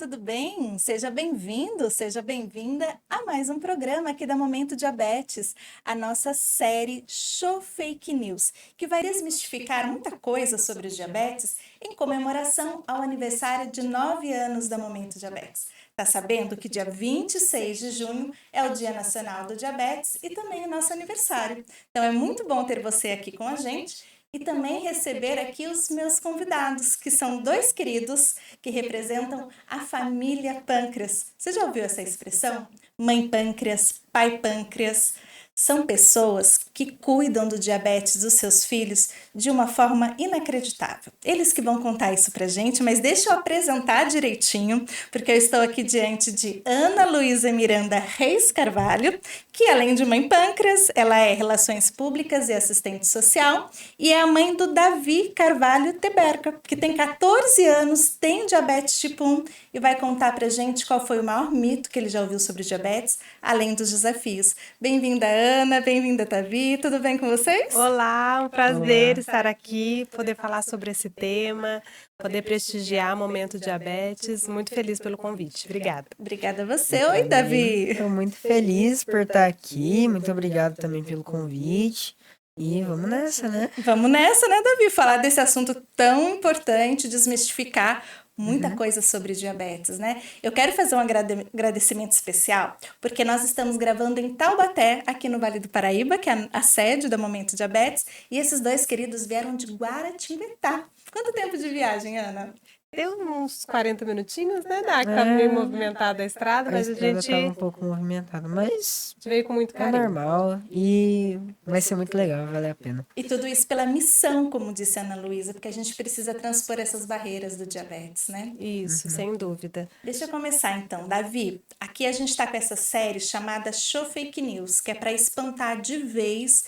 tudo bem? Seja bem-vindo, seja bem-vinda a mais um programa aqui da Momento Diabetes, a nossa série Show Fake News, que vai desmistificar muita coisa sobre o diabetes em comemoração ao aniversário de 9 anos da Momento Diabetes. Tá sabendo que dia 26 de junho é o Dia Nacional do Diabetes e também o nosso aniversário. Então é muito bom ter você aqui com a gente e também receber aqui os meus convidados, que são dois queridos que representam a família pâncreas. Você já ouviu essa expressão? Mãe pâncreas, pai pâncreas. São pessoas que cuidam do diabetes dos seus filhos de uma forma inacreditável. Eles que vão contar isso pra gente, mas deixa eu apresentar direitinho, porque eu estou aqui diante de Ana Luísa Miranda Reis Carvalho, que além de mãe pâncreas, ela é Relações Públicas e Assistente Social, e é a mãe do Davi Carvalho Teberca, que tem 14 anos, tem diabetes tipo 1 e vai contar pra gente qual foi o maior mito que ele já ouviu sobre diabetes, além dos desafios. Bem-vinda, Ana, bem-vinda, Davi, tudo bem com vocês? Olá, um prazer estar aqui, poder falar sobre esse tema, poder prestigiar o Momento Diabetes. Muito feliz pelo convite. Obrigada. Obrigada a você. Oi, Davi. Estou muito feliz por estar aqui. Muito obrigado também pelo convite. E vamos nessa, né? Vamos nessa, né, Davi? Falar desse assunto tão importante, desmistificar muita coisa sobre diabetes, né? Eu quero fazer um agradecimento especial, porque nós estamos gravando em Taubaté, aqui no Vale do Paraíba, que é a sede da Momento Diabetes, e esses dois queridos vieram de Guaratinguetá. Quanto tempo de viagem, Ana? Deu uns 40 minutinhos, né? Tá meio movimentada a estrada, mas a gente estava um pouco movimentada, mas veio com muito é carinho. normal e vai ser muito legal, vai valer a pena. E tudo isso pela missão, como disse a Ana Luísa, porque a gente precisa transpor essas barreiras do diabetes, né? Isso, sem dúvida. Deixa eu começar então, Davi. Aqui a gente está com essa série chamada Show Fake News, que é para espantar de vez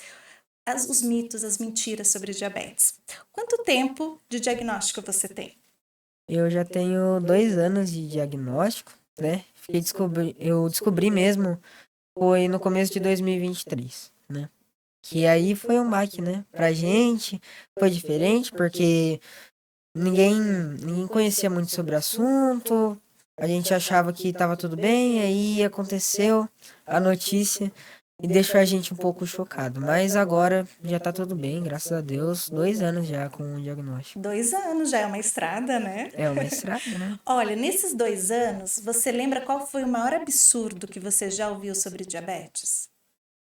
os mitos, as mentiras sobre diabetes. Quanto tempo de diagnóstico você tem? Eu já tenho 2 anos de diagnóstico, né? Eu descobri mesmo, foi no começo de 2023, né? Que aí foi um baque, né? Pra gente foi diferente, porque ninguém conhecia muito sobre o assunto, a gente achava que estava tudo bem, aí aconteceu a notícia e deixou a gente um pouco chocado. Mas agora já tá tudo bem, graças a Deus. 2 anos já com o diagnóstico. 2 anos, já é uma estrada, né? É uma estrada, né? Olha, nesses 2 anos, você lembra qual foi o maior absurdo que você já ouviu sobre diabetes?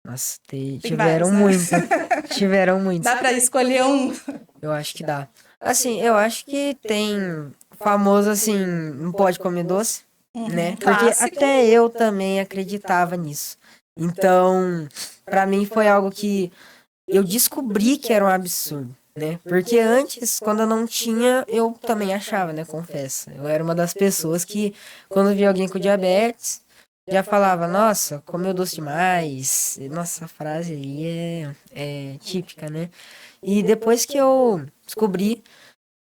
Nossa, Tem tiveram vários, né? muito. Tiveram muitos. Dá para escolher um? Eu acho que dá. Assim, eu acho que tem famoso assim, não pode comer doce, né? Porque Clássico. até eu também acreditava nisso. Então, pra mim foi algo que eu descobri que era um absurdo, né? Porque antes, quando eu não tinha, eu também achava, né? Confesso. Eu era uma das pessoas que, quando via alguém com diabetes, já falava, nossa, comeu doce demais. Nossa, a frase aí é típica, né? E depois que eu descobri,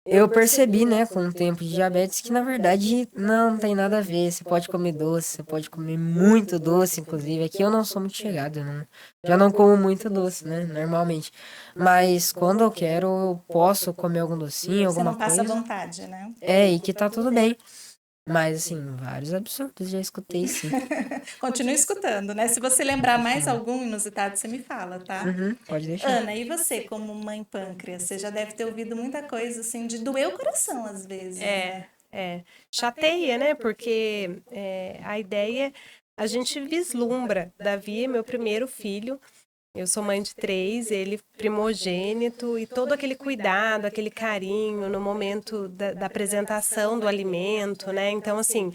eu percebi, né, com o tempo de diabetes, que na verdade não tem nada a ver. Você pode comer doce, você pode comer muito doce, inclusive. Aqui eu não sou muito chegado, né? Já não como muito doce, né, normalmente. Mas quando eu quero, eu posso comer algum docinho, Você alguma não passa à coisa. vontade, né? E que tá tudo bem. Mas, assim, vários absurdos já escutei, sim. Continue escutando, né? Se você lembrar mais algum inusitado, você me fala, tá? Pode deixar. Ana, e você, como mãe pâncreas, você já deve ter ouvido muita coisa, assim, de doer o coração, às vezes, né? Chateia, né? Porque a ideia, a gente vislumbra. Davi é meu primeiro filho. Eu sou mãe de 3, ele primogênito, e todo aquele cuidado, aquele carinho no momento da apresentação do alimento, né? Então, assim,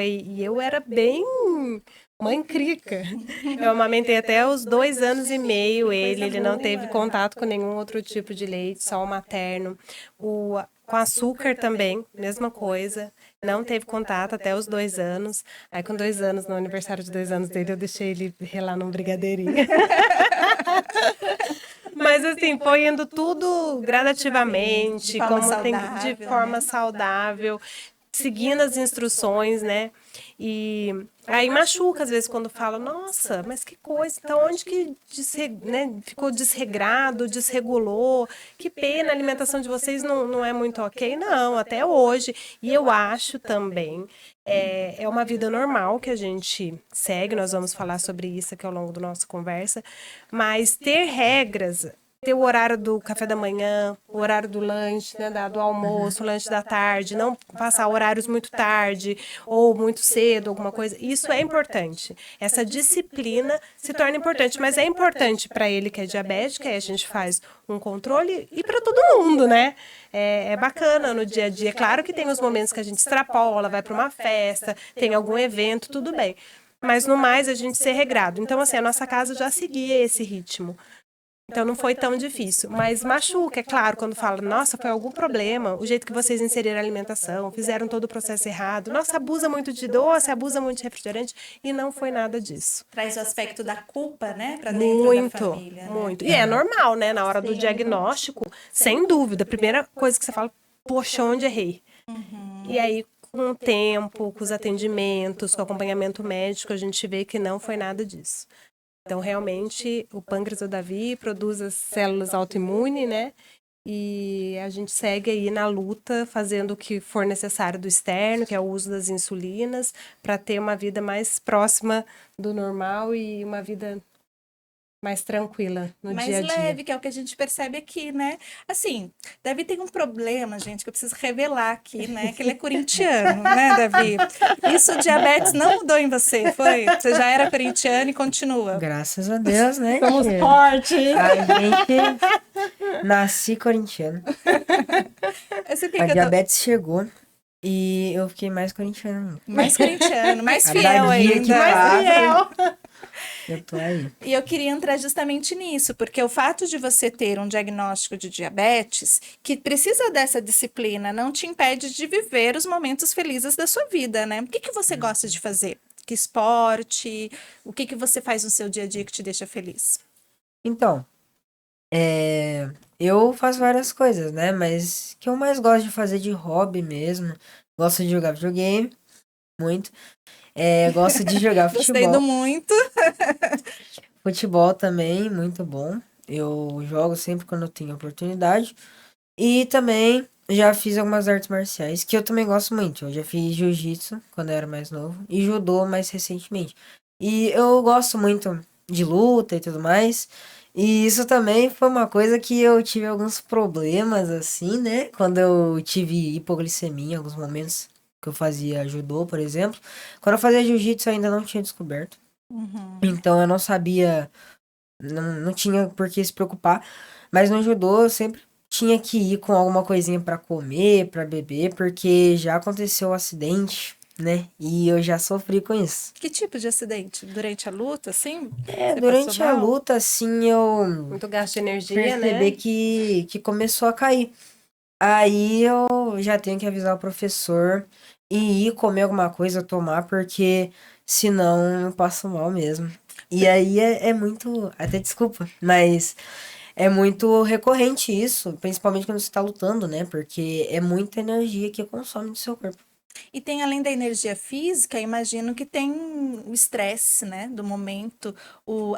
e eu era bem mãe crica. Eu amamentei até os 2 anos e meio ele não teve contato com nenhum outro tipo de leite, só o materno. Com açúcar também, mesma coisa. Não teve contato até os 2 anos. Aí, com 2 anos, no aniversário de 2 anos dele, eu deixei ele relar num brigadeirinho. Mas, assim, foi indo tudo gradativamente, De forma saudável, de forma né? saudável. seguindo as instruções, né? E aí machuca às vezes quando fala, nossa, mas que coisa, então onde que né, ficou desregrado, desregulou, que pena, a alimentação de vocês não é muito ok, não, até hoje. E eu acho também, é uma vida normal que a gente segue, nós vamos falar sobre isso aqui ao longo da nossa conversa, mas ter regras, ter o horário do café da manhã, o horário do lanche, né, do almoço, o lanche da tarde, não passar horários muito tarde ou muito cedo, alguma coisa. Isso é importante. Essa disciplina se torna importante, mas é importante para ele que é diabético, aí a gente faz um controle e para todo mundo, né? É bacana no dia a dia. Claro que tem os momentos que a gente extrapola, vai para uma festa, tem algum evento, tudo bem. Mas no mais a gente ser regrado. Então, assim, a nossa casa já seguia esse ritmo. Então não foi tão difícil, mas machuca, é claro, quando fala, nossa, foi algum problema, o jeito que vocês inseriram a alimentação, fizeram todo o processo errado, nossa, abusa muito de doce, abusa muito de refrigerante, e não foi nada disso. Traz o aspecto da culpa, né, para dentro da família, né? Muito. E é normal, né, na hora do diagnóstico, sem dúvida, a primeira coisa que você fala, poxa, onde errei? E aí, com o tempo, com os atendimentos, com o acompanhamento médico, a gente vê que não foi nada disso. Então, realmente, o pâncreas do Davi produz as células autoimunes, né? E a gente segue aí na luta, fazendo o que for necessário do externo, que é o uso das insulinas, para ter uma vida mais próxima do normal e uma vida mais tranquila no mais dia a dia. leve, que é o que a gente percebe aqui, né? Assim, Davi tem um problema, gente, que eu preciso revelar aqui, né? Que ele é corintiano, né, Davi? Isso, o diabetes não mudou em você, foi? Você já era corintiano e continua. Graças a Deus, né? Somos tia? fortes! A gente nasci corintiano. A diabetes chegou e eu fiquei mais corintiano. Mais corintiano, mais A fiel Davi ainda. que Mais fiel! Eu tô aí. E eu queria entrar justamente nisso, porque o fato de você ter um diagnóstico de diabetes, que precisa dessa disciplina, não te impede de viver os momentos felizes da sua vida, né? O que que você gosta de fazer? Que esporte? O que que você faz no seu dia a dia que te deixa feliz? Então, eu faço várias coisas, né? Mas o que eu mais gosto de fazer de hobby mesmo, gosto de jogar videogame, muito. Gosto de jogar Gostei do futebol. muito. Futebol também, muito bom. Eu jogo sempre quando eu tenho oportunidade. E também já fiz algumas artes marciais, que eu também gosto muito. Eu já fiz jiu-jitsu quando eu era mais novo e judô mais recentemente. E eu gosto muito de luta e tudo mais. E isso também foi uma coisa que eu tive alguns problemas, assim, né? Quando eu tive hipoglicemia em alguns momentos que eu fazia judô, por exemplo. Quando eu fazia jiu-jitsu eu ainda não tinha descoberto. Uhum. Então eu não sabia, não tinha por que se preocupar. Mas no judô eu sempre tinha que ir com alguma coisinha pra comer, pra beber, porque já aconteceu um acidente, né? E eu já sofri com isso. Que tipo de acidente? Durante a luta, assim? Você Durante passou a mal? luta, assim, eu Muito gasto de energia, percebi né? que começou a cair. Aí eu já tenho que avisar o professor e ir comer alguma coisa, tomar, porque senão eu passo mal mesmo. E aí é muito, até desculpa, mas é muito recorrente isso, principalmente quando você tá lutando, né? Porque é muita energia que consome do seu corpo. E tem, além da energia física, imagino que tem o estresse, né, do momento,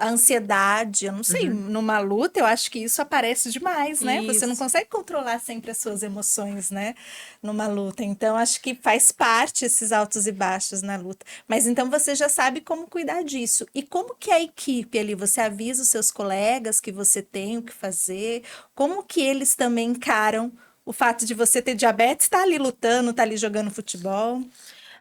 a ansiedade, eu não sei, numa luta eu acho que isso aparece demais, né? Você não Isso. consegue controlar sempre as suas emoções, né, numa luta. Então, acho que faz parte esses altos e baixos na luta. Mas então você já sabe como cuidar disso. E como que a equipe ali, você avisa os seus colegas que você tem o que fazer? Como que eles também encaram o fato de você ter diabetes, tá ali lutando, tá ali jogando futebol?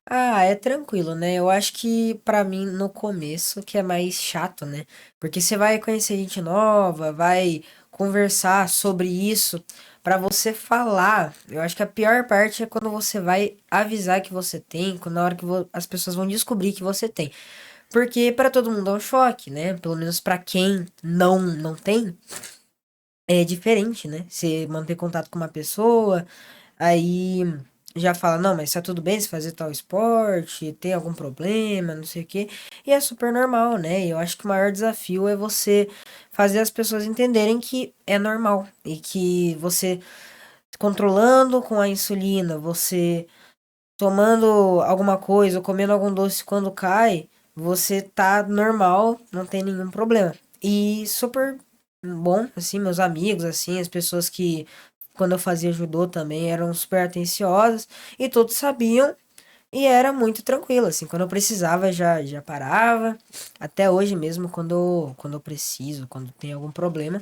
Ah, é tranquilo, né? Eu acho que pra mim no começo que é mais chato, né? Porque você vai conhecer gente nova, vai conversar sobre isso. Pra você falar, eu acho que a pior parte é quando você vai avisar que você tem, na hora que as pessoas vão descobrir que você tem. Porque pra todo mundo é um choque, né? Pelo menos pra quem não tem, é diferente, né? Você manter contato com uma pessoa, aí já fala, não, mas tá tudo bem se fazer tal esporte, tem algum problema, não sei o quê. E é super normal, né? Eu acho que o maior desafio é você fazer as pessoas entenderem que é normal e que você controlando com a insulina, você tomando alguma coisa ou comendo algum doce quando cai, você tá normal, não tem nenhum problema. E super bom, assim, meus amigos, assim, as pessoas que quando eu fazia judô também eram super atenciosas e todos sabiam e era muito tranquilo, assim, quando eu precisava já parava. Até hoje mesmo, quando eu preciso, quando tem algum problema,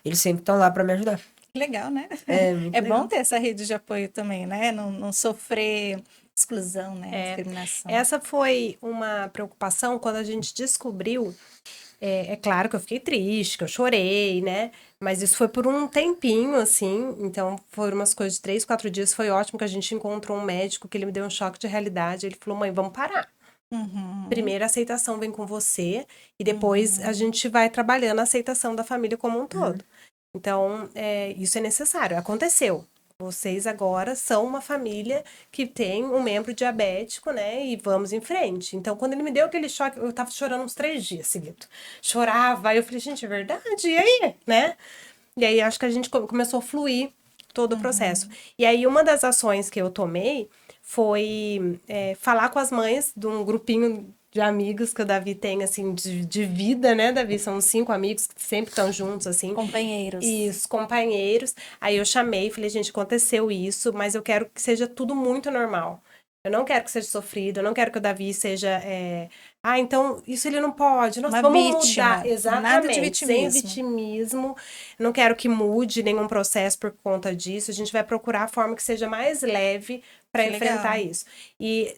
eles sempre estão lá para me ajudar. Legal, né? É muito É bom legal. ter essa rede de apoio também, né? Não sofrer exclusão, né? É, Discriminação. essa foi uma preocupação quando a gente descobriu. É claro que eu fiquei triste, que eu chorei, né? Mas isso foi por um tempinho, assim. Então, foram umas coisas de 3, 4 dias. Foi ótimo que a gente encontrou um médico que ele me deu um choque de realidade. Ele falou, mãe, vamos parar. Uhum, Primeiro a aceitação vem com você e depois a uhum. gente vai trabalhando a aceitação da família como um Uhum. todo. Então, isso é necessário. Aconteceu. Vocês agora são uma família que tem um membro diabético, né? E vamos em frente. Então, quando ele me deu aquele choque, eu tava chorando uns 3 dias seguidos. Chorava, aí eu falei, gente, é verdade? E aí, né? E aí acho que a gente começou a fluir todo o processo. E aí uma das ações que eu tomei foi falar com as mães de um grupinho de amigos que o Davi tem, assim, de vida, né, Davi? São 5 amigos que sempre estão juntos, assim. Companheiros. E os companheiros. Aí eu chamei, falei, gente, aconteceu isso, mas eu quero que seja tudo muito normal. Eu não quero que seja sofrido, eu não quero que o Davi seja. Então isso ele não pode. Nossa, Uma vamos vítima. mudar. Nada de Exatamente. Sem vitimismo. vitimismo. Eu não quero que mude nenhum processo por conta disso. A gente vai procurar a forma que seja mais leve para Que enfrentar legal. isso. E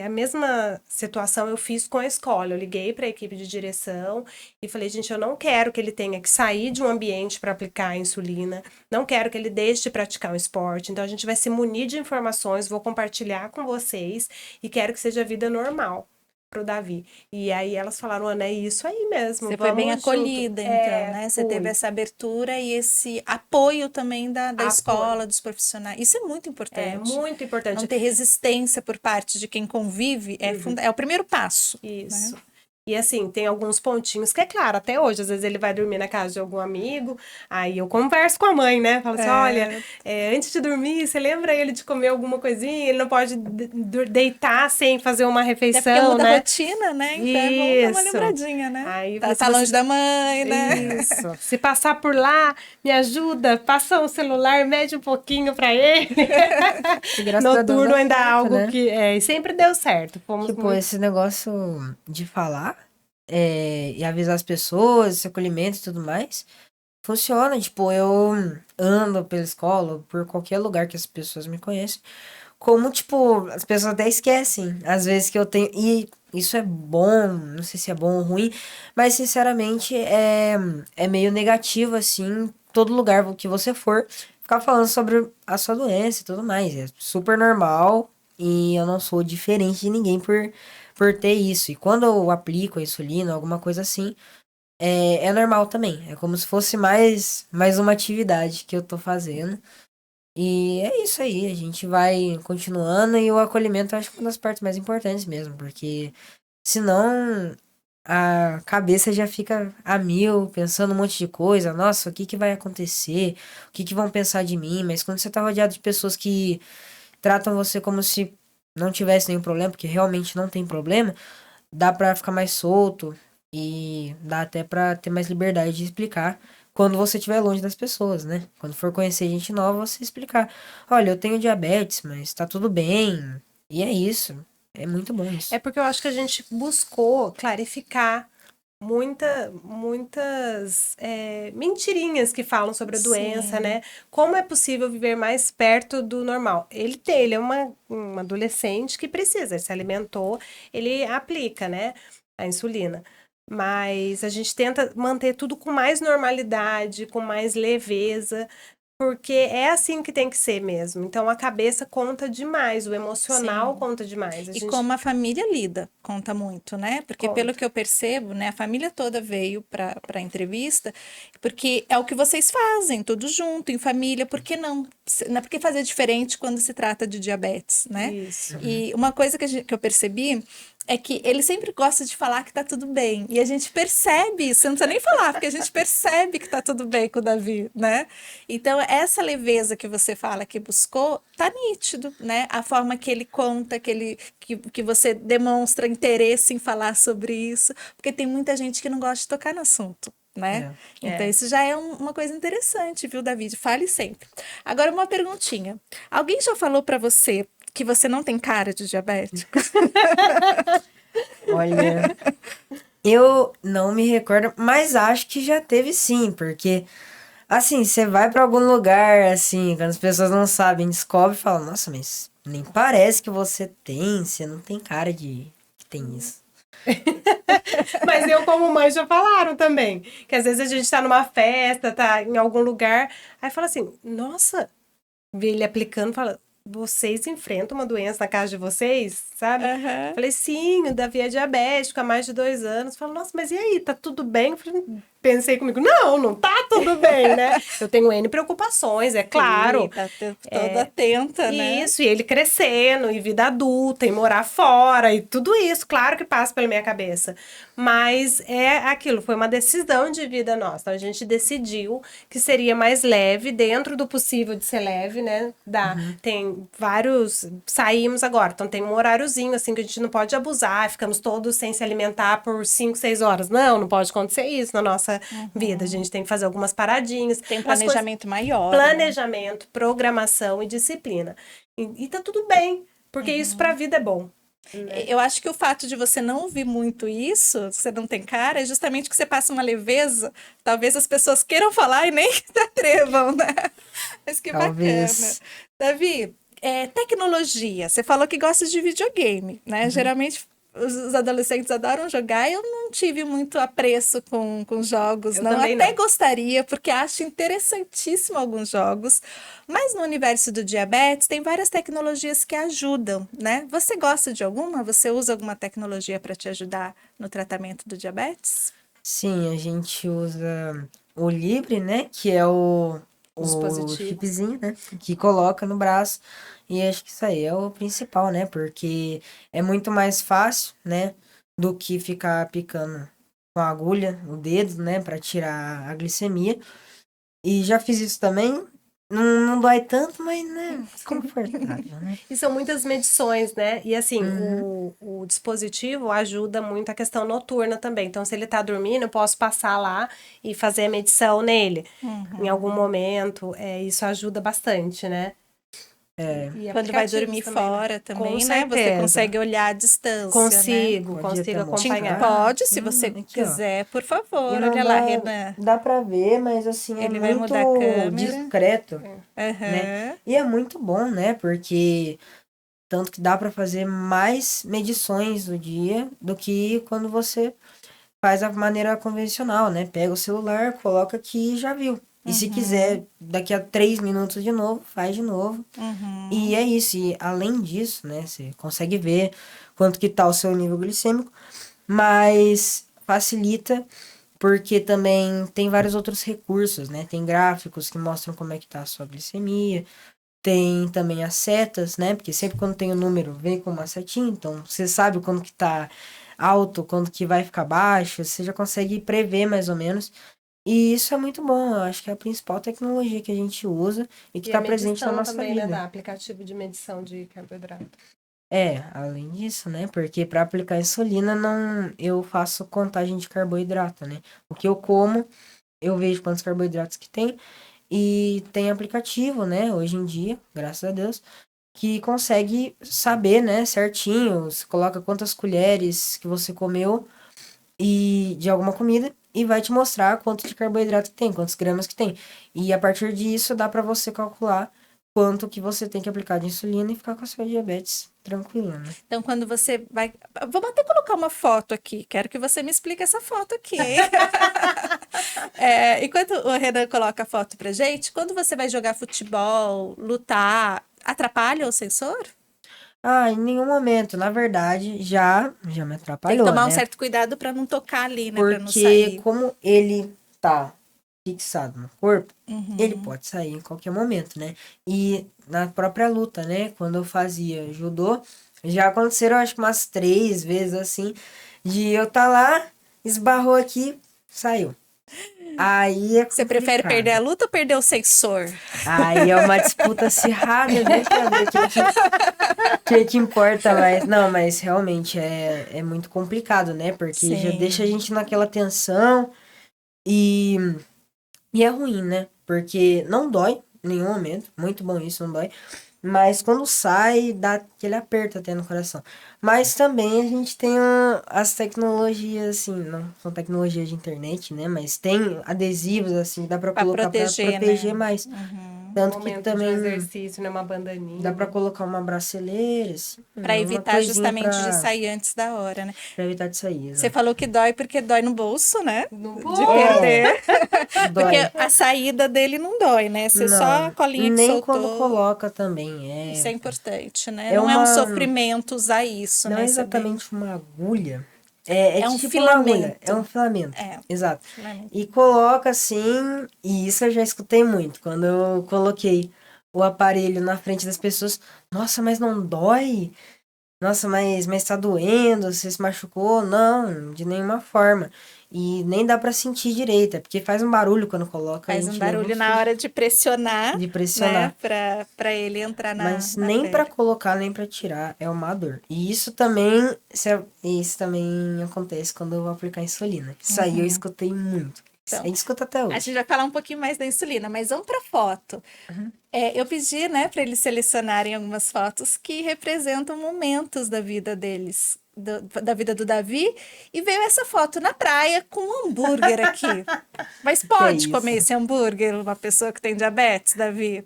a mesma situação eu fiz com a escola. Eu liguei para a equipe de direção e falei, gente, eu não quero que ele tenha que sair de um ambiente para aplicar a insulina, não quero que ele deixe de praticar o esporte, então a gente vai se munir de informações, vou compartilhar com vocês e quero que seja vida normal pro Davi. E aí elas falaram, Ana, é isso aí mesmo, Você foi bem vamos junto. acolhida, então, né? Você teve Fui. essa abertura e esse apoio também da Apoio. escola, dos profissionais. Isso é muito É importante. muito Não importante. ter resistência por parte de quem convive é o primeiro passo, né? Isso. E assim, tem alguns pontinhos que, é claro, até hoje, às vezes ele vai dormir na casa de algum amigo, aí eu converso com a mãe, né? Falo assim: olha, É, antes de dormir, você lembra ele de comer alguma coisinha? Ele não pode deitar sem fazer uma até porque refeição, muda a né? rotina, né? Então é bom dar uma Isso. lembradinha, né? Aí eu Tá, falei, se tá longe você. da mãe, né? Isso. Se passar por lá, me ajuda, passa o celular, mede um pouquinho pra ele. E graças a Deus Noturno dá ainda é certo, algo né? que e sempre deu certo. Fomos Tipo, muito. esse negócio de falar e avisar as pessoas, esse acolhimento e tudo mais, funciona. Tipo, eu ando pela escola, por qualquer lugar que as pessoas me conhecem. Como, tipo, as pessoas até esquecem, às vezes que eu tenho. E isso é bom, não sei se é bom ou ruim, mas sinceramente é meio negativo, assim, todo lugar que você for, ficar falando sobre a sua doença e tudo mais. É super normal e eu não sou diferente de ninguém por ter isso. E quando eu aplico a insulina, alguma coisa assim, é normal também. É como se fosse mais uma atividade que eu tô fazendo. E é isso aí, a gente vai continuando e o acolhimento eu acho que é uma das partes mais importantes mesmo, porque senão a cabeça já fica a mil, pensando um monte de coisa, nossa, o que que vai acontecer? O que que vão pensar de mim? Mas quando você tá rodeado de pessoas que tratam você como se não tivesse nenhum problema, porque realmente não tem problema, dá pra ficar mais solto e dá até pra ter mais liberdade de explicar quando você estiver longe das pessoas, né? Quando for conhecer gente nova, você explicar: olha, eu tenho diabetes, mas tá tudo bem. E é isso. É muito bom É isso. porque eu acho que a gente buscou clarificar muitas mentirinhas que falam sobre a doença, Sim. né? Como é possível viver mais perto do normal? Ele é um adolescente que precisa, ele se alimentou, ele aplica, né, a insulina. Mas a gente tenta manter tudo com mais normalidade, com mais leveza, porque é assim que tem que ser mesmo. Então a cabeça conta demais, o emocional Sim. conta demais. A E gente como a família lida, conta muito, né? Porque pelo conta. que eu percebo, né, a família toda veio para a entrevista, porque é o que vocês fazem, todos junto, em família, por que não? Por que fazer diferente quando se trata de diabetes, né? Isso. Uhum. E uma coisa que eu percebi é que ele sempre gosta de falar que tá tudo bem. E a gente percebe isso, você não precisa nem falar, porque a gente percebe que tá tudo bem com o Davi, né? Então, essa leveza que você fala que buscou, tá nítido, né? A forma que ele conta, que você demonstra interesse em falar sobre isso, porque tem muita gente que não gosta de tocar no assunto. Né? Então, isso já é uma coisa interessante, viu, Davi? Fale sempre. Agora, uma perguntinha. Alguém já falou para você que você não tem cara de diabético? Olha, eu não me recordo, mas acho que já teve sim, porque assim, você vai pra algum lugar, assim, quando as pessoas não sabem, descobre e fala, nossa, mas nem parece que você não tem cara de que tem isso. Mas eu, como mãe, já falaram também. Que às vezes a gente tá numa festa, tá em algum lugar, aí fala assim, nossa, vê ele aplicando, fala, vocês enfrentam uma doença na casa de vocês, sabe? Aham. Falei, sim, o Davi é diabético há mais de 2 anos. Falei, nossa, mas e aí, tá tudo bem? Eu falei, pensei comigo, não tá tudo bem, né? Eu tenho N preocupações, é claro. Sim, tá toda atenta, né? Isso, e ele crescendo, e vida adulta, e morar fora, e tudo isso, claro que passa pela minha cabeça. Mas é aquilo, foi uma decisão de vida nossa. Então, a gente decidiu que seria mais leve, dentro do possível de ser leve, né? Tem vários. Saímos agora, então tem um horáriozinho, assim, que a gente não pode abusar, ficamos todos sem se alimentar por 5, 6 horas. Não pode acontecer isso na nossa vida. A gente tem que fazer algumas paradinhas. Tem um As coisas- planejamento maior. Né? planejamento, programação e disciplina. E tá tudo bem, porque isso pra vida é bom. Eu acho que o fato de você não ouvir muito isso, você não tem cara, é justamente que você passa uma leveza. Talvez as pessoas queiram falar e nem se atrevam, né? Mas que Talvez. bacana. Davi, tecnologia. Você falou que gosta de videogame, né? Geralmente os adolescentes adoram jogar. Eu não tive muito apreço com jogos, Eu não. também Até não. gostaria, porque acho interessantíssimo alguns jogos. Mas no universo do diabetes, tem várias tecnologias que ajudam, né? Você gosta de alguma? Você usa alguma tecnologia para te ajudar no tratamento do diabetes? Sim, a gente usa o Libre, né, que é o Dispositivo. chipzinho, né, que coloca no braço. E acho que isso aí é o principal, né, porque é muito mais fácil, né, do que ficar picando com a agulha, o dedo, né, para tirar a glicemia. E já fiz isso também. Não dói tanto, mas, né, confortável, né? E são muitas medições, né? E assim, Uhum. o dispositivo ajuda muito a questão noturna também. Então, se ele tá dormindo, eu posso passar lá e fazer a medição nele em algum momento. Isso ajuda bastante, né? E Quando vai aplicativos dormir também, né? fora Com também, né? Você certeza. consegue olhar à distância, né? Consigo Pode até acompanhar. mostrar. Pode, se você Aqui, ó. quiser, por E favor. não Olha lá, dá, Renan. dá pra ver, mas assim, é Ele vai muito mudar a câmera. discreto, né? Aham. E é muito bom, né? Porque tanto que dá pra fazer mais medições do dia do que quando você faz a maneira convencional, né? Pega o celular, coloca aqui e já viu. E se quiser, daqui a 3 minutos de novo, faz de novo. E é isso. E além disso, né? Você consegue ver quanto que tá o seu nível glicêmico, mas facilita porque também tem vários outros recursos, né? Tem gráficos que mostram como é que tá a sua glicemia. Tem também as setas, né? Porque sempre quando tem o número, vem com uma setinha. Então, você sabe quando que tá alto, quando que vai ficar baixo. Você já consegue prever mais ou menos. E isso é muito bom. Eu acho que é a principal tecnologia que a gente usa e que E a está presente na medição nossa também, vida. né? Da aplicativo de medição de carboidrato. Além disso, né? Porque para aplicar insulina, não, eu faço contagem de carboidrato, né? O que eu como, eu vejo quantos carboidratos que tem. E tem aplicativo, né? Hoje em dia, graças a Deus, que consegue saber, né, certinho, você coloca quantas colheres que você comeu e de alguma comida e vai te mostrar quanto de carboidrato que tem, quantos gramas que tem. E a partir disso dá para você calcular quanto que você tem que aplicar de insulina e ficar com a sua diabetes tranquila, né? Então, quando você vai. Vamos até colocar uma foto aqui. Quero que você me explique essa foto aqui, hein? Enquanto o Renan coloca a foto pra gente, quando você vai jogar futebol, lutar, atrapalha o sensor? Em nenhum momento, na verdade, já me Tem que atrapalhou, tomar um né? certo cuidado para não tocar ali, né? Para não Porque sair. como ele tá fixado no corpo, Uhum. ele pode sair em qualquer momento, né? E na própria luta, né? Quando eu fazia judô, Já aconteceram, acho que umas 3 vezes, assim, de eu tá lá, esbarrou aqui, saiu. Aí é Você prefere complicado. perder a luta ou perder o sensor? Aí é uma disputa acirrada, né, pra ver que importa mais. Não, mas realmente é muito complicado, né? Porque já deixa a Sim. gente naquela tensão e, e é ruim, né? Porque não dói em nenhum momento. Muito bom isso, não dói. Mas quando sai, dá aquele aperto até no coração. Mas também a gente tem as tecnologias, assim, não são tecnologias de internet, né? Mas tem adesivos, assim, dá pra Pra colocar pra proteger, proteger né? mais. Uhum. No Tanto que momento de um também exercício, né? Uma dá bandaninha. pra colocar uma braçeleira, assim, Para uma evitar coisinha justamente de pra, sair antes da hora, né? pra evitar de sair, Você exato. falou que dói porque dói no bolso, né? No De É, perder. Porque dói. a saída dele não dói, né? Você só a Não, colinha que nem quando soltou. coloca também. Isso é importante, né? É Não é um uma, sofrimento usar isso, não é né? Isso é bem. exatamente uma agulha. É É um tipo uma agulha, é um filamento. filamento. É, Exato. filamento. E coloca assim, e isso eu já escutei muito. Quando eu coloquei o aparelho na frente das pessoas, nossa, mas não dói? Nossa, mas tá doendo? Você se machucou? Não, de nenhuma forma. E nem dá pra sentir direito, é porque faz um barulho quando coloca, a Faz um gente leva um barulho na susto hora de pressionar, de né? pressionar. Para ele entrar Mas na nem pra pele. colocar, nem pra tirar é uma dor. E isso também acontece quando eu vou aplicar insulina. Isso aí eu Uhum. escutei muito. Isso Então, aí escuta até a hoje. gente vai falar um pouquinho mais da insulina, mas vamos para foto. Uhum. Eu pedi, né, para eles selecionarem algumas fotos que representam momentos da vida deles, da vida do Davi, e veio essa foto na praia com um hambúrguer aqui. Mas Que é pode comer isso? esse hambúrguer uma pessoa que tem diabetes, Davi?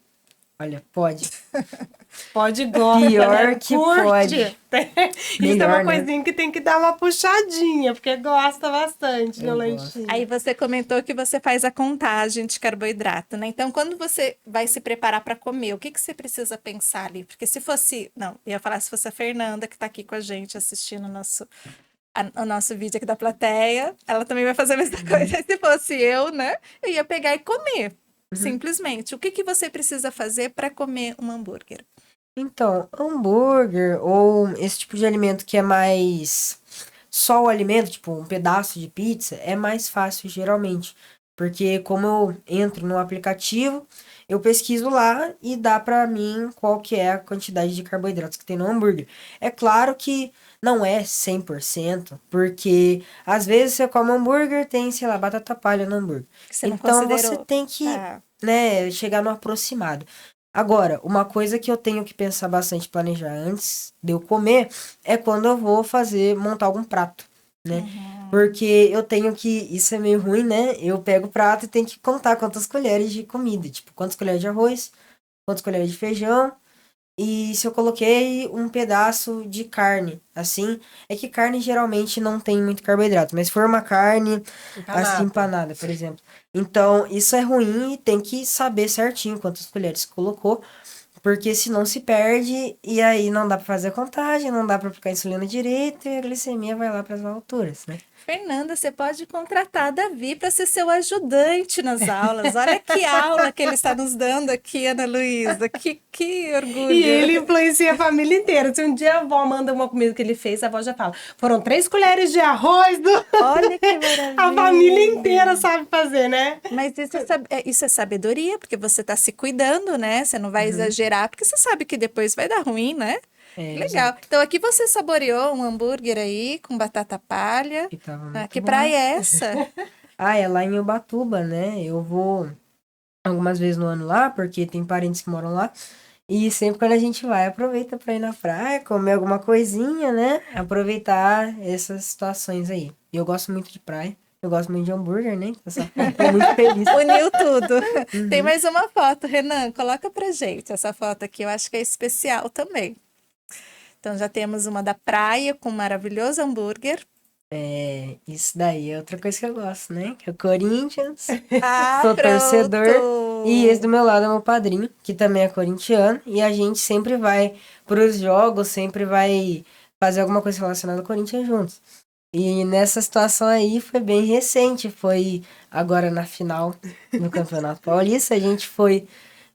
Olha, pode. Pode, gosta, né? Pior Não que curte. pode. Isso é uma Melhor, né? coisinha que tem que dar uma puxadinha, porque gosta bastante no Eu gosto. lanchinho. Aí você comentou que você faz a contagem de carboidrato, né? Então, quando você vai se preparar para comer, o que que você precisa pensar ali? Porque se fosse, não, eu ia falar se fosse a Fernanda que está aqui com a gente assistindo o nosso vídeo aqui da plateia, ela também vai fazer a mesma coisa. Se fosse eu, né? Eu ia pegar e comer, Uhum. simplesmente. O que que você precisa fazer para comer um hambúrguer? Então, hambúrguer ou esse tipo de alimento que é mais só o alimento, tipo um pedaço de pizza, é mais fácil geralmente. Porque como eu entro no aplicativo, eu pesquiso lá e dá pra mim qual que é a quantidade de carboidratos que tem no hambúrguer. É claro que não é 100%, porque às vezes você come hambúrguer, tem, sei lá, batata palha no hambúrguer. Que você não Então você considerou? tem que, Tá. né, chegar no aproximado. Agora, uma coisa que eu tenho que pensar bastante, planejar antes de eu comer, é quando eu vou montar algum prato, né? Uhum. Porque eu tenho que, isso é meio ruim, né? Eu pego o prato e tenho que contar quantas colheres de comida, tipo, quantas colheres de arroz, quantas colheres de feijão, e se eu coloquei um pedaço de carne, assim, é que carne geralmente não tem muito carboidrato, mas se for uma carne assim empanada, por exemplo. Então, isso é ruim e tem que saber certinho quantas colheres colocou, porque senão se perde e aí não dá pra fazer a contagem, não dá pra aplicar insulina direito e a glicemia vai lá pras alturas, né? Fernanda, você pode contratar Davi para ser seu ajudante nas aulas. Olha que aula que ele está nos dando aqui, Ana Luísa. Que E orgulho. ele influencia a família inteira. Se um dia a avó manda uma comida que ele fez, a avó já fala: foram 3 colheres de arroz. Olha que A família maravilha. inteira sabe fazer, né? Mas isso é sabedoria, porque você está se cuidando, né? Você não vai exagerar, porque você sabe que depois vai dar ruim, né? É, Legal. exato. Então aqui você saboreou um hambúrguer aí com batata palha. E tava Ah, muito que bom. praia é essa? Ah, é lá em Ubatuba, né? Eu vou algumas vezes no ano lá, porque tem parentes que moram lá. E sempre quando a gente vai, aproveita pra ir na praia, comer alguma coisinha, né? Aproveitar essas situações aí. E eu gosto muito de praia. Eu gosto muito de hambúrguer, né? Essa foto tô muito feliz. Uniu tudo. Tem Uhum. mais uma foto, Renan. Coloca pra gente essa foto aqui. Eu acho que é especial também. Então já temos uma da praia com um maravilhoso hambúrguer. É, isso daí é outra coisa que eu gosto, né? Que é o Corinthians. Ah, Sou torcedor. E esse do pronto! meu lado é meu padrinho, que também é corintiano. E a gente sempre vai pros jogos, sempre vai fazer alguma coisa relacionada ao Corinthians juntos. E nessa situação aí foi bem recente. Foi agora na final do Campeonato Paulista. A gente foi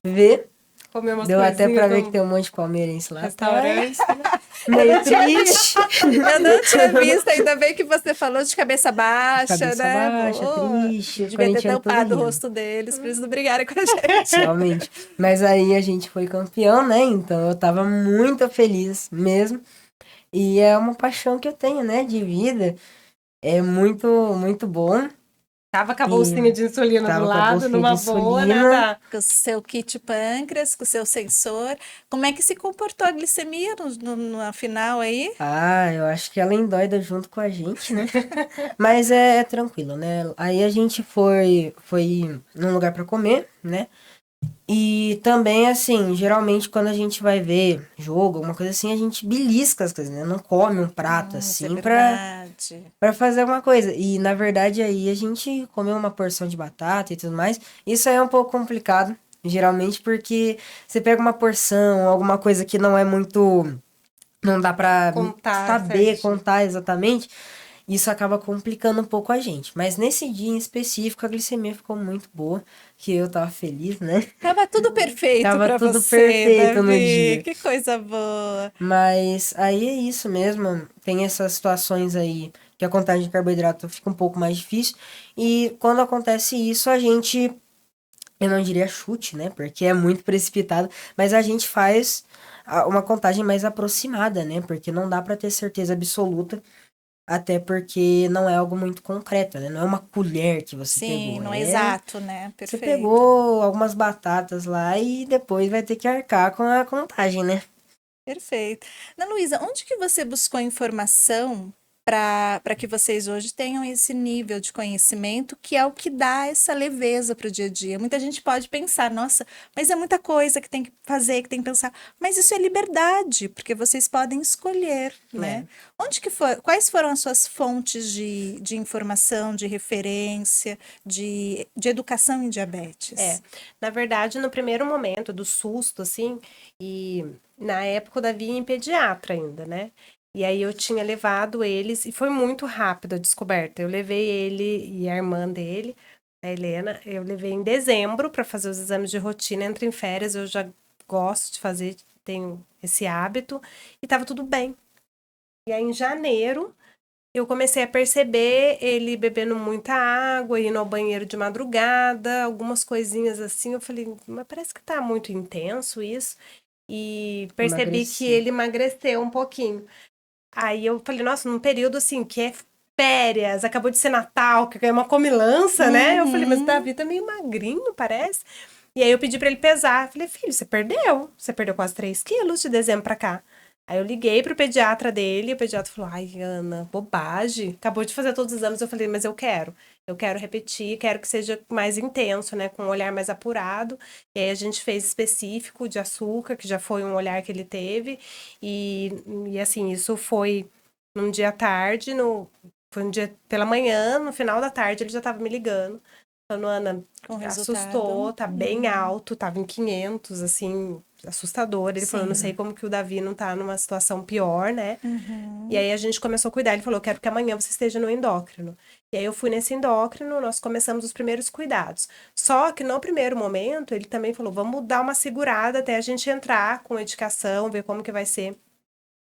ver. Comer umas Deu até pra coisinhas ver que no tem um monte de palmeirense lá atrás. restaurante. meio triste. Eu não tinha visto, ainda bem que você falou de cabeça baixa, Cabeça né? baixa, Boa. triste. Devia ter corintiano todo tampado o rindo. rosto deles, pra eles não brigarem com a gente. Realmente. Mas aí a gente foi campeão, né? Então eu tava muito feliz mesmo. E é uma paixão que eu tenho, né? De vida. É muito, muito bom. Tava com a E bolsinha de insulina tava do com a lado, bolsinha numa de boa, né, insulina. Dá? Com o seu kit pâncreas, com o seu sensor. Como é que se comportou a glicemia na final aí? Ah, eu acho que ela endoida junto com a gente, né? Mas é tranquilo, né? Aí a gente foi num lugar pra comer, né? E também, assim, geralmente quando a gente vai ver jogo, alguma coisa assim, a gente belisca as coisas, né? Não come um prato, Isso é assim, verdade. pra fazer alguma coisa. E, na verdade, aí a gente comeu uma porção de batata e tudo mais. Isso aí é um pouco complicado, geralmente, porque você pega uma porção, alguma coisa que não é muito... Não dá pra Contar saber certinho. contar exatamente. Isso acaba complicando um pouco a gente. Mas nesse dia em específico, a glicemia ficou muito boa, que eu tava feliz, né? Tava tudo perfeito Tava pra tudo você, perfeito no Davi. dia. Que coisa boa. Mas aí é isso mesmo. Tem essas situações aí que a contagem de carboidrato fica um pouco mais difícil. E quando acontece isso, a gente, eu não diria chute, né? Porque é muito precipitado, mas a gente faz uma contagem mais aproximada, né? Porque não dá pra ter certeza absoluta. Até porque não é algo muito concreto, né? Não é uma colher que você Sim, pegou. não é exato, né? Você Perfeito. pegou algumas batatas lá e depois vai ter que arcar com a contagem, né? Perfeito. Ana Luísa, onde que você buscou informação para que vocês hoje tenham esse nível de conhecimento que é o que dá essa leveza para o dia a dia? Muita gente pode pensar, nossa, mas é muita coisa que tem que fazer, que tem que pensar. Mas isso é liberdade, porque vocês podem escolher, né? Onde que foi, quais foram as suas fontes de informação, de referência, de educação em diabetes? Na verdade, no primeiro momento do susto, assim, e na época o Davi ia em pediatra ainda, né? E aí eu tinha levado eles, e foi muito rápido a descoberta. Eu levei ele e a irmã dele, a Helena, eu levei em dezembro para fazer os exames de rotina, entre em férias, eu já gosto de fazer, tenho esse hábito, e tava tudo bem. E aí em janeiro eu comecei a perceber ele bebendo muita água, indo ao banheiro de madrugada, algumas coisinhas assim. Eu falei, mas parece que tá muito intenso isso. E percebi que Emagreci. ele emagreceu um pouquinho. Aí eu falei, nossa, num período assim, que é férias, acabou de ser Natal, que é uma comilança, né? Eu falei, mas o Uhum. Davi tá meio magrinho, parece. E aí eu pedi pra ele pesar. Eu falei, filho, você perdeu. Você perdeu quase 3 quilos de dezembro pra cá. Aí eu liguei pro pediatra dele, e o pediatra falou, ai, Ana, bobagem. Acabou de fazer todos os exames. Eu falei, mas eu quero. Eu quero repetir, quero que seja mais intenso, né? Com um olhar mais apurado. E aí a gente fez específico de açúcar, que já foi um olhar que ele teve. E assim, isso foi num dia à tarde, foi um dia pela manhã, no final da tarde ele já tava me ligando. Falando, Ana, Com assustou, resultado. tá bem alto, tava em 500, assim, assustador. Ele falou, eu não sei Sim. como que o Davi não tá numa situação pior, né? E Uhum. aí a gente começou a cuidar. Ele falou, eu quero que amanhã você esteja no endócrino. E aí eu fui nesse endócrino, nós começamos os primeiros cuidados. Só que no primeiro momento, ele também falou, vamos dar uma segurada até a gente entrar com medicação, ver como que vai ser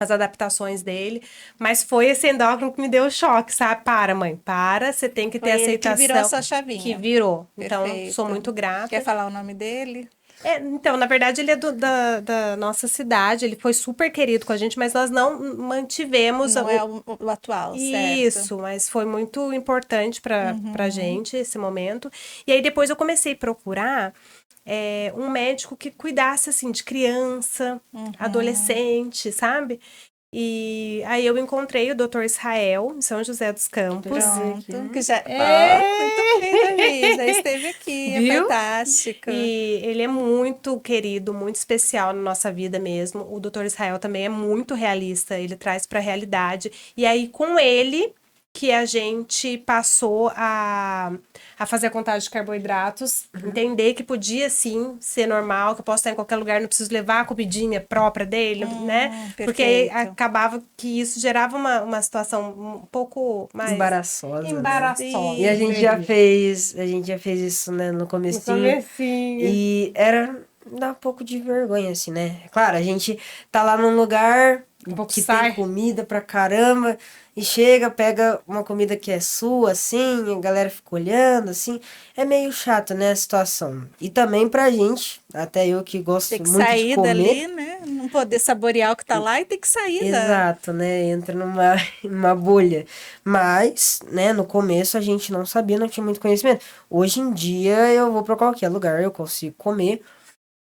as adaptações dele. Mas foi esse endócrino que me deu o choque, sabe? Para, mãe, para, você tem que ter Foi ele que virou a aceitação sua que chavinha. virou. Então, sou Perfeito. muito Quer grata. falar o nome dele? Então, na verdade, ele é da nossa cidade, ele foi super querido com a gente, mas nós não mantivemos Não é o atual, certo? isso, mas foi muito importante para Uhum. gente esse momento. E aí depois eu comecei a procurar um médico que cuidasse assim de criança, Uhum. adolescente, sabe? E aí eu encontrei o Dr. Israel em São José dos Campos. Prazer aqui, Pronto. Que né? já. Ó, muito É! bem, Davi. Já esteve aqui. É Viu? fantástico. E ele é muito querido, muito especial na nossa vida mesmo. O Dr. Israel também é muito realista, ele traz para a realidade. E aí, com ele, que a gente passou a fazer a contagem de carboidratos, entender que podia sim ser normal, que eu posso estar em qualquer lugar, não preciso levar a comidinha própria dele, né? Porque aí Perfeito. acabava que isso gerava uma situação um pouco mais Embaraçosa, né? E embaraçosa, Sim. seria. a gente já fez isso, né, no No comecinho. comecinho. E dá um pouco de vergonha, assim, né? Claro, a gente tá lá num lugar que sai. tem comida pra caramba, e chega, pega uma comida que é sua, assim, a galera fica olhando, assim. É meio chato, né, a situação. E também pra gente, até eu que gosto Tem que muito de sair comer. dali, né? Não poder saborear o que tá lá e tem que sair da... Exato, né? Entra numa bolha. Mas, né, no começo a gente não sabia, não tinha muito conhecimento. Hoje em dia eu vou pra qualquer lugar, eu consigo comer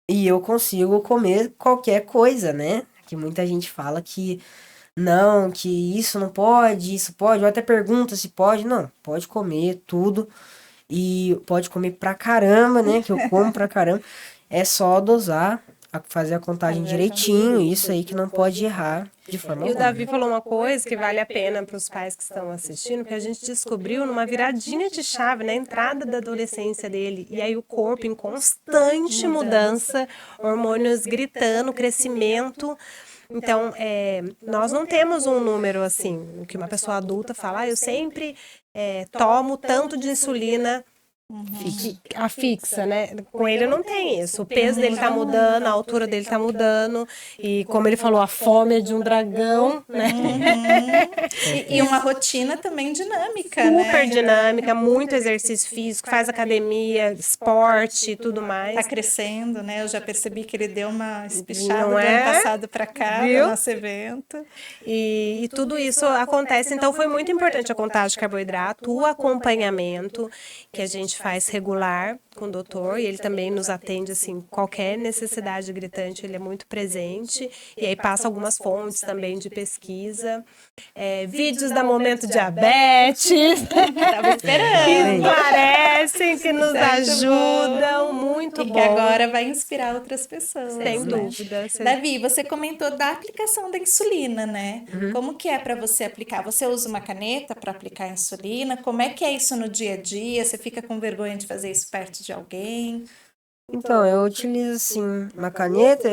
e eu consigo comer qualquer coisa, né? Que muita gente fala que não, que isso não pode, isso pode, ou até pergunta se pode. Não, pode comer tudo e pode comer pra caramba, né? Que eu como pra caramba. É só dosar, fazer a contagem direitinho, isso aí que não pode errar de forma E o alguma. Davi falou uma coisa que vale a pena para os pais que estão assistindo, que a gente descobriu numa viradinha de chave, na entrada da adolescência dele. E aí o corpo em constante mudança, hormônios gritando, crescimento. Então, nós não temos um número assim, o que uma pessoa adulta fala, eu sempre tomo tanto de insulina a fixa, né? Com ele não tem isso. O peso dele tá mudando, a altura dele tá mudando. E como ele falou, a fome é de um dragão, né? E uma rotina também dinâmica, Super né? dinâmica, muito exercício físico, faz academia, esporte e tudo mais. Tá crescendo, né? Eu já percebi que ele deu uma espichada Não do ano é? passado para cá, Viu? do nosso evento. E tudo isso acontece, então foi muito importante a contagem de carboidrato, o acompanhamento que a gente faz regular com o doutor, e ele também nos atende, assim, qualquer necessidade gritante, ele é muito presente, e aí passa algumas fontes também de pesquisa, vídeos da Momento Diabetes, Tava que esperando. esclarecem, que nos Muito ajudam, muito E que bom. agora vai inspirar outras pessoas. Sem né? dúvida. Davi, você comentou da aplicação da insulina, né? Como que é para você aplicar? Você usa uma caneta para aplicar a insulina? Como é que é isso no dia a dia? Você fica com vergonha de fazer isso perto de alguém? Então, eu utilizo, assim, uma caneta,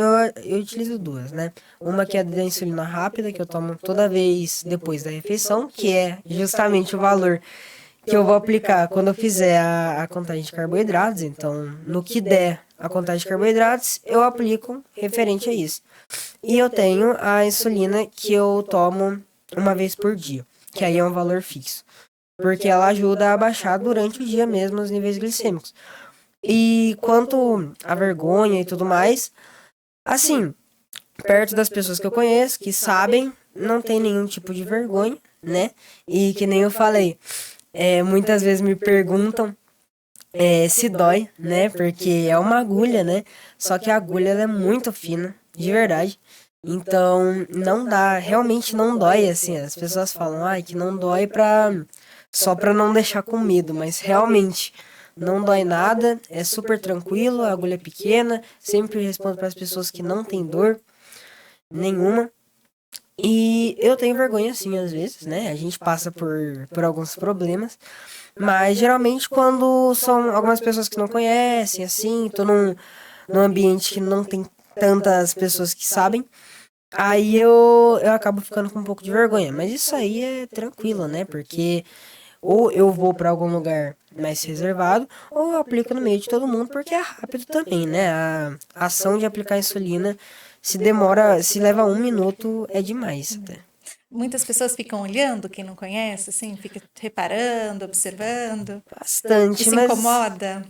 eu utilizo duas, né? Uma que é da insulina rápida, que eu tomo toda vez depois da refeição, que é justamente o valor que eu vou aplicar quando eu fizer a contagem de carboidratos. Então, no que der a contagem de carboidratos, eu aplico referente a isso. E eu tenho a insulina que eu tomo uma vez por dia, que aí é um valor fixo, porque ela ajuda a baixar durante o dia mesmo os níveis glicêmicos. E quanto à vergonha e tudo mais, assim, perto das pessoas que eu conheço, que sabem, não tem nenhum tipo de vergonha, né? E que nem eu falei, muitas vezes me perguntam se dói, né? Porque é uma agulha, né? Só que a agulha ela é muito fina, de verdade. Então, não dá, realmente não dói, assim. As pessoas falam, que não dói só pra não deixar com medo, mas realmente não dói nada, é super tranquilo, a agulha é pequena, sempre respondo para as pessoas que não tem dor nenhuma. E eu tenho vergonha, assim, às vezes, né? A gente passa por alguns problemas, mas geralmente quando são algumas pessoas que não conhecem, assim, tô num ambiente que não tem tantas pessoas que sabem, aí eu acabo ficando com um pouco de vergonha. Mas isso aí é tranquilo, né? Porque ou eu vou para algum lugar mais reservado, ou eu aplico no meio de todo mundo, porque é rápido também, né? A ação de aplicar insulina, se leva 1 minuto, é demais até. Muitas pessoas ficam olhando, quem não conhece, assim, fica reparando, observando. Bastante, Isso mas incomoda?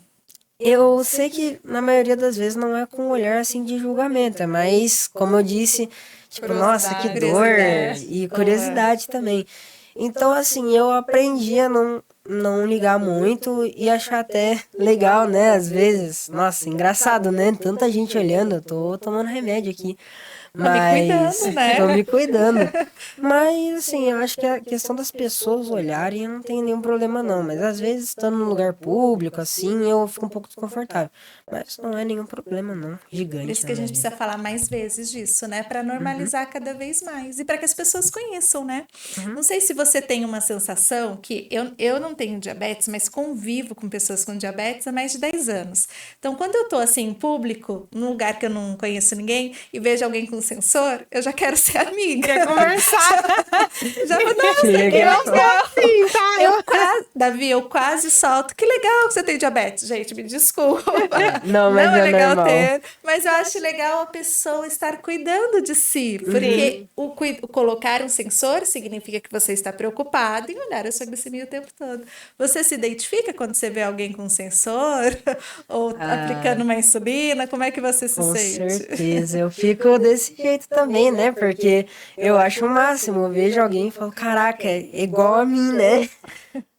eu sei que na maioria das vezes não é com um olhar assim de julgamento, é mais, como eu disse, tipo, nossa, que dor, Curiosidade. e curiosidade também. Então, assim, eu aprendi a não ligar muito e achar até legal, né? Às vezes, nossa, engraçado, né? Tanta gente olhando, eu tô tomando remédio aqui. Tá me cuidando, né? Tô me cuidando. Mas, assim, eu acho que a questão das pessoas olharem, eu não tenho nenhum problema, não. Mas, às vezes, estando num lugar público, assim, eu fico um pouco desconfortável. Mas não é nenhum problema, não. Gigante. Por isso que a gente precisa falar mais vezes disso, né? Para normalizar cada vez mais. E para que as pessoas conheçam, né? Não sei se você tem uma sensação que eu tenho diabetes, mas convivo com pessoas com diabetes há mais de 10 anos. Então, quando eu tô assim em público, num lugar que eu não conheço ninguém, e vejo alguém com sensor, eu já quero ser amiga. Quer conversar? Já vou, nossa, Que legal. que legal. Davi, eu quase solto. Que legal que você tem diabetes, gente, me desculpa. Não, mas Não é legal normal. ter, mas eu acho legal a pessoa estar cuidando de si, porque o colocar um sensor significa que você está preocupado em olhar a sua glicemia o tempo todo. Você se identifica quando você vê alguém com sensor ou aplicando uma insulina? Como é que você se Com sente? certeza, eu fico desse jeito também, né? Porque eu acho o máximo, eu vejo alguém e falo, caraca, é igual a mim, né?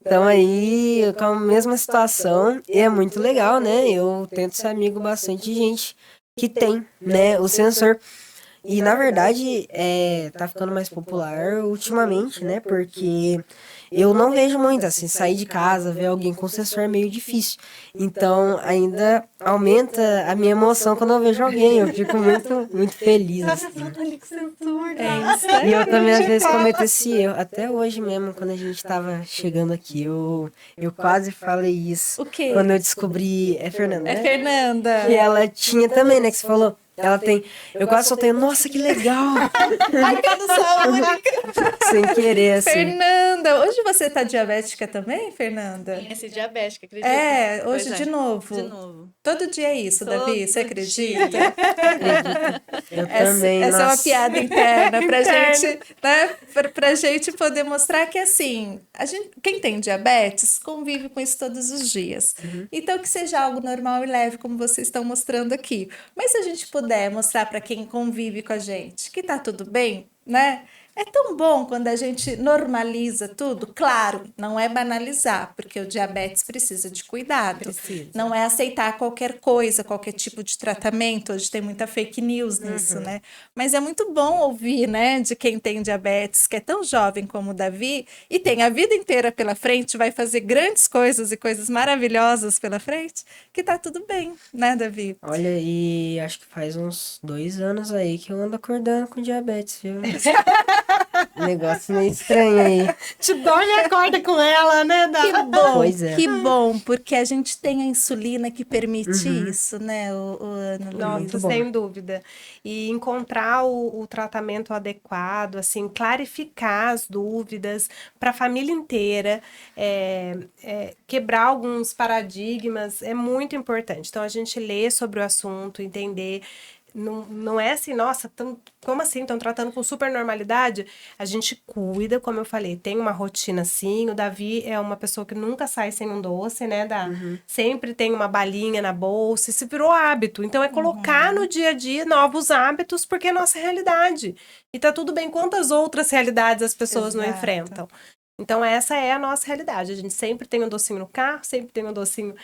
Então aí, com a mesma situação, e é muito legal, né? Eu tento ser amigo bastante de gente que tem, né, o sensor. E na verdade, tá ficando mais popular ultimamente, né? Porque eu não vejo muito, assim, sair de casa, ver alguém com sensor é meio difícil. Então, ainda aumenta a minha emoção quando eu vejo alguém. Eu fico muito, muito feliz, assim. É isso aí. E eu também, às vezes, cometo esse erro. Até hoje mesmo, quando a gente tava chegando aqui, eu quase falei isso. O quê? Quando eu descobri... É Fernanda, É né? Fernanda. Que ela tinha também, né? Que você falou. Ela tem... Eu quase soltei, nossa, que legal! Ai, que eu não sou a única. Sem querer, assim. Fernanda, hoje você tá diabética também, Fernanda? Esse diabética, acredita? É, hoje Pois de novo. De novo. Todo dia é isso, Davi, você Todo acredita? dia. Eu também, Essa é uma nossa. piada interna pra Interna. gente, né? Pra gente poder mostrar que assim, quem tem diabetes convive com isso todos os dias. Então que seja algo normal e leve, como vocês estão mostrando aqui. Mas se a gente puder mostrar para quem convive com a gente que tá tudo bem, né? É tão bom quando a gente normaliza tudo. Claro, não é banalizar, porque o diabetes precisa de cuidado. Precisa. Não é aceitar qualquer coisa, qualquer tipo de tratamento. Hoje tem muita fake news nisso, né? Mas é muito bom ouvir, né, de quem tem diabetes, que é tão jovem como o Davi, e tem a vida inteira pela frente, vai fazer grandes coisas e coisas maravilhosas pela frente, que tá tudo bem, né, Davi? Olha, e acho que faz uns 2 anos aí que eu ando acordando com diabetes, viu? Negócio meio estranho aí. Te dorme e acorda com ela, né, Que Dá? bom, Pois é. que bom, porque a gente tem a insulina que permite isso, né, o Ana Nossa, Luísa? bom. sem dúvida. E encontrar o tratamento adequado, assim, clarificar as dúvidas para a família inteira, quebrar alguns paradigmas é muito importante. Então, a gente lê sobre o assunto, entender. Não é assim, nossa, como assim? Estão tratando com super normalidade? A gente cuida, como eu falei, tem uma rotina assim. O Davi é uma pessoa que nunca sai sem um doce, né, Dá? Sempre tem uma balinha na bolsa, isso virou hábito. Então é colocar no dia a dia novos hábitos, porque é nossa realidade. E tá tudo bem, quantas outras realidades as pessoas não Exato. enfrentam? Então essa é a nossa realidade. A gente sempre tem um docinho no carro, sempre tem um docinho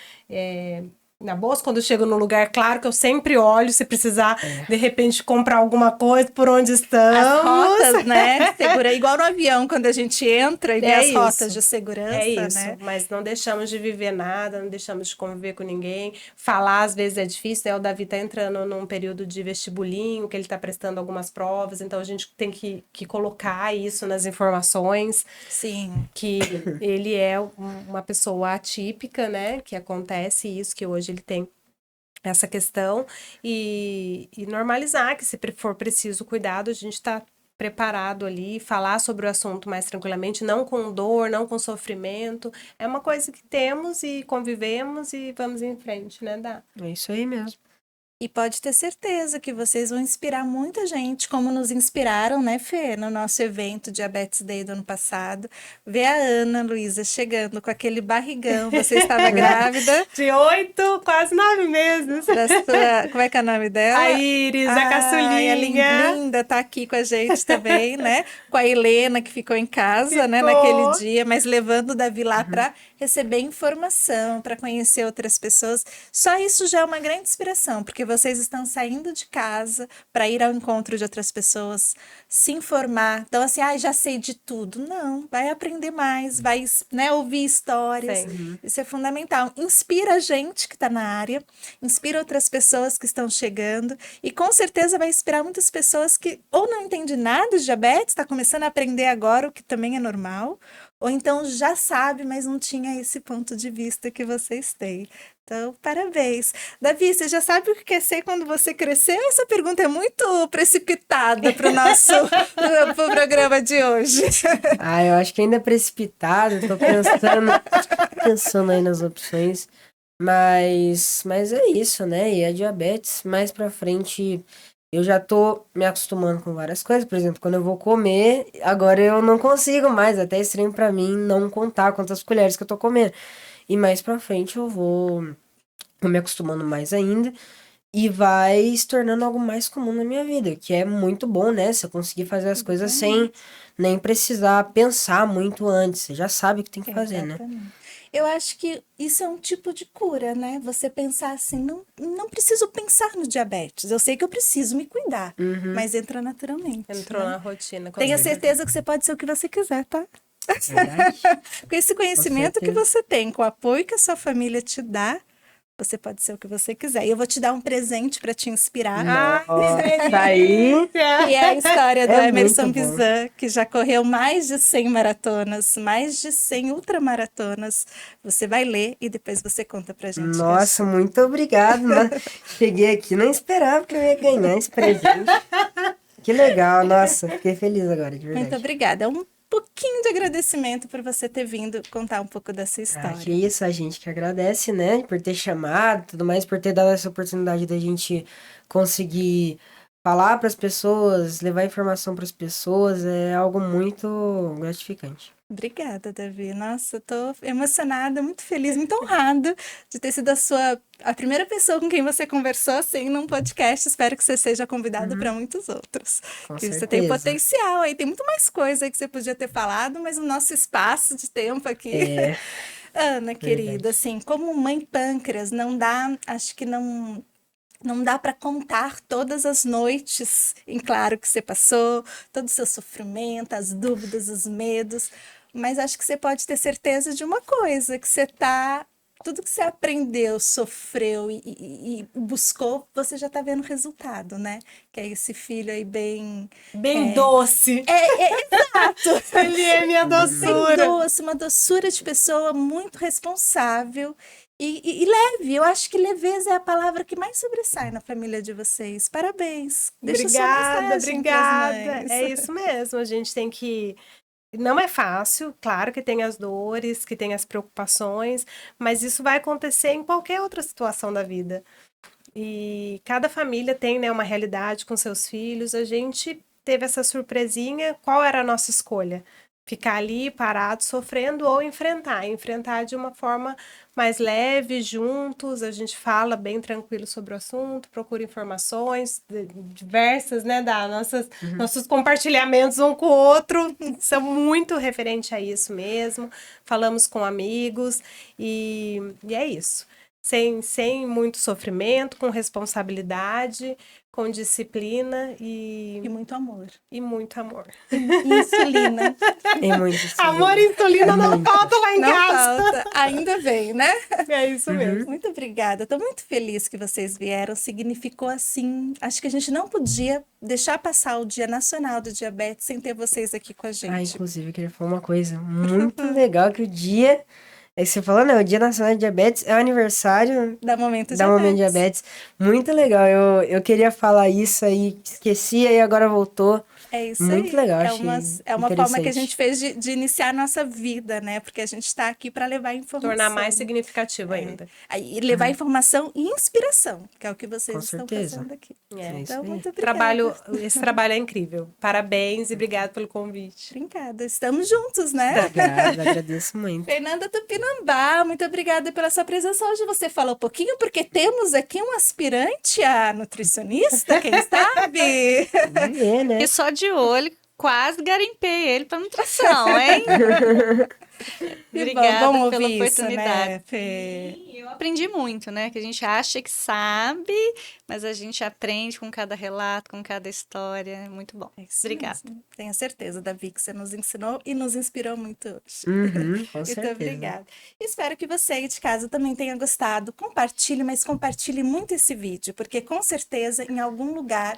na bolsa. Quando eu chego no lugar, claro que eu sempre olho se precisar, de repente, comprar alguma coisa, por onde estamos. As rotas, né? Igual no avião, quando a gente entra e vê É as isso. rotas de segurança, É isso, né? mas não deixamos de viver nada, não deixamos de conviver com ninguém. Falar, às vezes, é difícil, né? O Davi tá entrando num período de vestibulinho, que ele tá prestando algumas provas, então a gente tem que colocar isso nas informações, Sim. que ele é uma pessoa atípica, né? Que acontece isso, que hoje ele tem essa questão, e normalizar que se for preciso cuidado, a gente está preparado ali, falar sobre o assunto mais tranquilamente, não com dor, não com sofrimento. É uma coisa que temos e convivemos e vamos em frente, né, Dá? É isso aí mesmo. E pode ter certeza que vocês vão inspirar muita gente, como nos inspiraram, né, Fê, no nosso evento Diabetes Day do ano passado. Ver a Ana Luísa chegando com aquele barrigão. Você estava grávida De 8, quase 9 meses. como é que é o nome dela? A Iris, a caçulinha. A linda tá aqui com a gente também, né? Com a Helena, que ficou em casa, né, Ficou. naquele dia, mas levando o Davi lá para receber informação, para conhecer outras pessoas. Só isso já é uma grande inspiração, porque vocês estão saindo de casa para ir ao encontro de outras pessoas, se informar. Então, assim, já sei de tudo. Não, vai aprender mais, vai, né, ouvir histórias. Sim. Isso é fundamental. Inspira a gente que está na área, inspira outras pessoas que estão chegando e com certeza vai inspirar muitas pessoas que ou não entendem nada de diabetes, está começando a aprender agora, o que também é normal, ou então já sabe, mas não tinha esse ponto de vista que vocês têm. Então, parabéns. Davi, você já sabe o que quer ser quando você crescer? Essa pergunta é muito precipitada para o nosso pro programa de hoje. Ah, eu acho que ainda é precipitado, tô pensando aí nas opções, mas é isso, né? E a diabetes, mais pra frente, eu já tô me acostumando com várias coisas. Por exemplo, quando eu vou comer, agora eu não consigo mais, até é estranho pra mim não contar quantas colheres que eu tô comendo. E mais pra frente eu vou me acostumando mais ainda. E vai se tornando algo mais comum na minha vida, que é muito bom, né? Você conseguir fazer as coisas sem nem precisar pensar muito antes. Você já sabe o que tem que fazer, né? Exatamente. Eu acho que isso é um tipo de cura, né? Você pensar assim, não preciso pensar no diabetes. Eu sei que eu preciso me cuidar, mas entra naturalmente. Entrou né? na rotina. Com Tenha certeza. certeza que você pode ser o que você quiser, tá? Verdade? Com esse conhecimento que certeza. você tem, com o apoio que a sua família te dá, você pode ser o que você quiser. E eu vou te dar um presente para te inspirar. Nossa, aí Que é a história do é Emerson muito bom. Bizan, que já correu mais de 100 maratonas, mais de 100 ultramaratonas. Você vai ler e depois você conta pra gente. o que Nossa, achou. muito obrigado. Cheguei aqui, não esperava que eu ia ganhar esse presente. Que legal, nossa, fiquei feliz agora, de Muito verdade. obrigada. É um pouquinho de agradecimento por você ter vindo contar um pouco dessa Ah, história. que isso, a gente que agradece, né, por ter chamado, tudo mais, por ter dado essa oportunidade da gente conseguir falar para as pessoas, levar informação para as pessoas, é algo muito gratificante. Obrigada, Davi. Nossa, tô emocionada, muito feliz, muito honrada de ter sido a primeira pessoa com quem você conversou assim num podcast. Espero que você seja convidado para muitos outros. Com Que você tem certeza. potencial aí, tem muito mais coisa aí que você podia ter falado, mas o nosso espaço de tempo aqui. É, Ana, querida, verdade. assim, como mãe pâncreas, não dá, acho que não dá para contar todas as noites em claro que você passou, todo o seu sofrimento, as dúvidas, os medos, mas acho que você pode ter certeza de uma coisa, que você tá tudo que você aprendeu, sofreu e buscou, você já tá vendo o resultado, né? Que é esse filho aí bem Bem doce. exato. Ele é minha Bem doçura. doce, uma doçura de pessoa muito responsável e leve. Eu acho que leveza é a palavra que mais sobressai na família de vocês. Parabéns. Deixa sua Obrigada, mensagem pras obrigada. mães. É isso mesmo, a gente tem que. Não é fácil, claro que tem as dores, que tem as preocupações, mas isso vai acontecer em qualquer outra situação da vida. E cada família tem, né, uma realidade com seus filhos. A gente teve essa surpresinha. Qual era a nossa escolha? Ficar ali parado, sofrendo ou enfrentar? Enfrentar de uma forma mais leve, juntos. A gente fala bem tranquilo sobre o assunto, procura informações diversas, né, nossos compartilhamentos um com o outro são muito referentes a isso mesmo. Falamos com amigos e é isso. Sem muito sofrimento, com responsabilidade, com disciplina E muito amor. e muito amor. E insulina. Tem muito isso. Amor e insulina não Muito. falta lá em Não casa. falta. Ainda bem, né? É isso mesmo. Muito obrigada. Estou muito feliz que vocês vieram. Significou assim. Acho que a gente não podia deixar passar o Dia Nacional do Diabetes sem ter vocês aqui com a Ah, gente. inclusive, eu queria falar uma coisa muito legal, que o dia... É que você falou, né? O Dia Nacional de Diabetes é o aniversário Da Momento da Momento Diabetes. Diabetes. Muito legal. Eu queria falar isso aí, esquecia e agora voltou. É isso Muito aí. legal, É achei uma forma que a interessante. gente fez de iniciar a nossa vida, né? Porque a gente está aqui para levar informação. Tornar mais significativo ainda. E levar informação e inspiração, que é o que vocês Com estão certeza. fazendo aqui. É. isso Então, aí. muito obrigada. Esse trabalho é incrível. Parabéns e obrigado pelo convite. Obrigada. Estamos juntos, né? Obrigado, agradeço muito. Fernanda Tupinambá, muito obrigada pela sua presença hoje. Você falou um pouquinho, porque temos aqui um aspirante a nutricionista, quem sabe? Vamos ver, né? E só de olho, quase garimpei ele para nutrição, hein? Obrigada Vamos pela ouvir isso, oportunidade. né, Fê? Sim, eu aprendi muito, né? Que a gente acha que sabe, mas a gente aprende com cada relato, com cada história. É muito bom. É isso Obrigada. mesmo. Tenho certeza, Davi, que você nos ensinou e nos inspirou muito hoje. Com Muito certeza. obrigada. Espero que você aí de casa também tenha gostado. Compartilhe, mas compartilhe muito esse vídeo, porque com certeza em algum lugar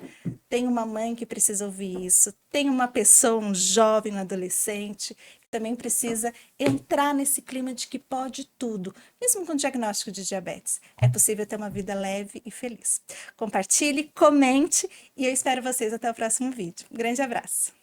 tem uma mãe que precisa ouvir isso, tem uma pessoa, um jovem, um adolescente, que também precisa entrar nesse clima de que pode tudo, mesmo com diagnóstico de diabetes. É possível ter uma vida leve e feliz. Compartilhe, comente e eu espero vocês até o próximo vídeo. Um grande abraço!